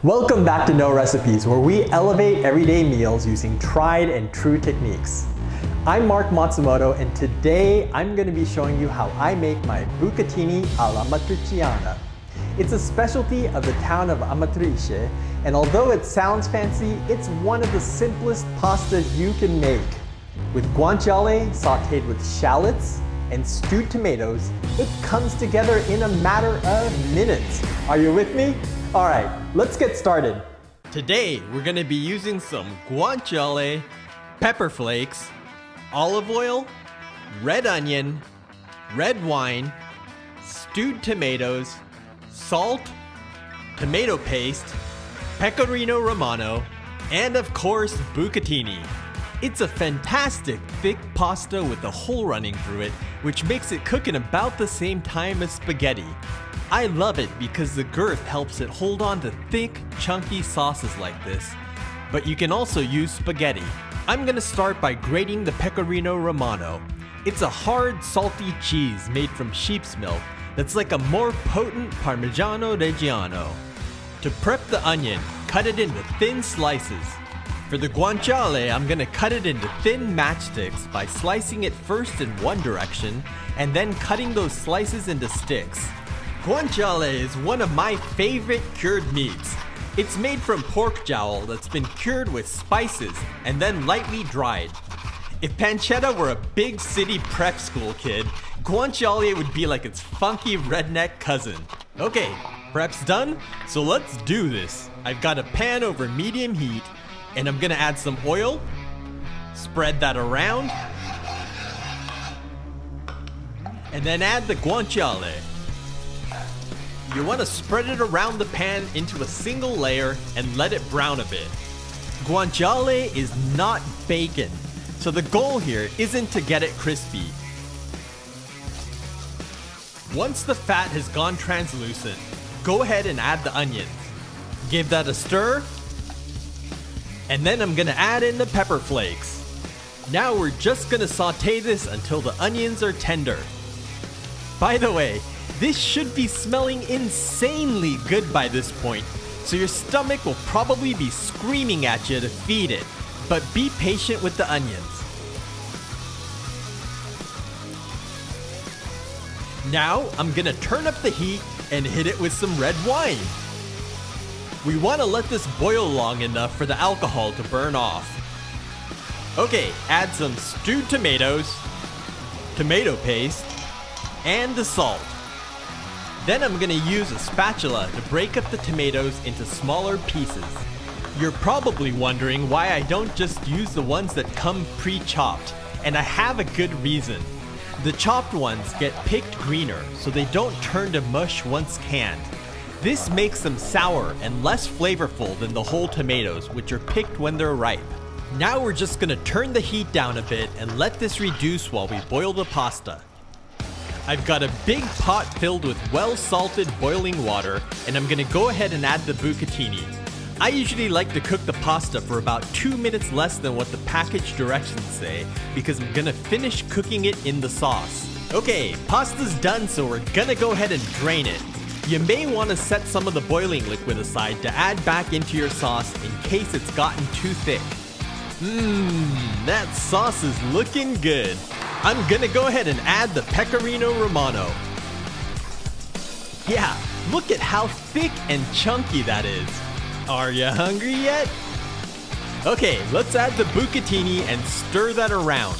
Welcome back to No Recipes, where we elevate everyday meals using tried and true techniques. I'm Mark Matsumoto, and today I'm going to be showing you how I make my Bucatini alla Amatriciana. It's a specialty of the town of Amatrice, and although it sounds fancy, it's one of the simplest pastas you can make. With guanciale sauteed with shallots and stewed tomatoes, it comes together in a matter of minutes. Are you with me? All right, let's get started. Today, we're gonna be using some guanciale, pepper flakes, olive oil, red onion, red wine, stewed tomatoes, salt, tomato paste, pecorino romano, and of course, bucatini. It's a fantastic thick pasta with a hole running through it, which makes it cook in about the same time as spaghetti. I love it because the girth helps it hold on to thick, chunky sauces like this. But you can also use spaghetti. I'm gonna start by grating the pecorino romano. It's a hard, salty cheese made from sheep's milk that's like a more potent Parmigiano Reggiano. To prep the onion, cut it into thin slices. For the guanciale, I'm gonna cut it into thin matchsticks by slicing it first in one direction and then cutting those slices into sticks. Guanciale is one of my favorite cured meats. It's made from pork jowl that's been cured with spices and then lightly dried. If pancetta were a big city prep school kid, guanciale would be like its funky redneck cousin. Okay, prep's done, so let's do this. I've got a pan over medium heat, and I'm gonna add some oil, spread that around, and then add the guanciale. You want to spread it around the pan into a single layer and let it brown a bit. Guanciale is not bacon, so the goal here isn't to get it crispy. Once the fat has gone translucent, go ahead and add the onions. Give that a stir, and then I'm gonna add in the pepper flakes. Now we're just gonna saute this until the onions are tender. By the way, this should be smelling insanely good by this point, so your stomach will probably be screaming at you to feed it, but be patient with the onions. Now I'm gonna turn up the heat and hit it with some red wine. We want to let this boil long enough for the alcohol to burn off. Okay, add some stewed tomatoes, tomato paste, and the salt. Then I'm gonna use a spatula to break up the tomatoes into smaller pieces. You're probably wondering why I don't just use the ones that come pre-chopped, and I have a good reason. The chopped ones get picked greener, so they don't turn to mush once canned. This makes them sour and less flavorful than the whole tomatoes, which are picked when they're ripe. Now we're just gonna turn the heat down a bit and let this reduce while we boil the pasta. I've got a big pot filled with well-salted boiling water, and I'm gonna go ahead and add the bucatini. I usually like to cook the pasta for about 2 minutes less than what the package directions say, because I'm gonna finish cooking it in the sauce. Okay, pasta's done, so we're gonna go ahead and drain it. You may want to set some of the boiling liquid aside to add back into your sauce in case it's gotten too thick. That sauce is looking good. I'm gonna go ahead and add the pecorino romano. Yeah, look at how thick and chunky that is. Are you hungry yet? Okay, let's add the bucatini and stir that around.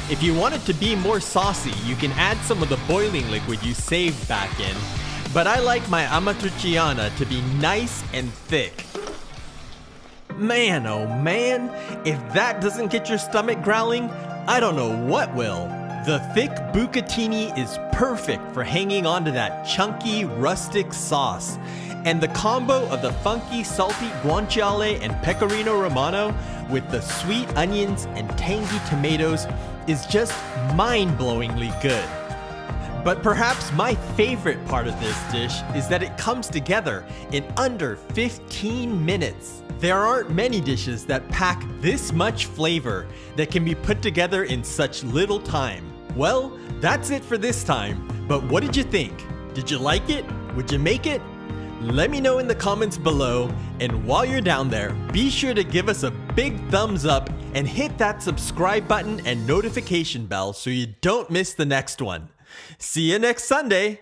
If you want it to be more saucy, you can add some of the boiling liquid you saved back in. But I like my amatriciana to be nice and thick. Man, oh man, if that doesn't get your stomach growling, I don't know what will. The thick bucatini is perfect for hanging onto that chunky, rustic sauce. And the combo of the funky, salty guanciale and pecorino romano with the sweet onions and tangy tomatoes is just mind-blowingly good. But perhaps my favorite part of this dish is that it comes together in under 15 minutes. There aren't many dishes that pack this much flavor that can be put together in such little time. Well, that's it for this time, but what did you think? Did you like it? Would you make it? Let me know in the comments below, and while you're down there, be sure to give us a big thumbs up and hit that subscribe button and notification bell so you don't miss the next one. See you next Sunday!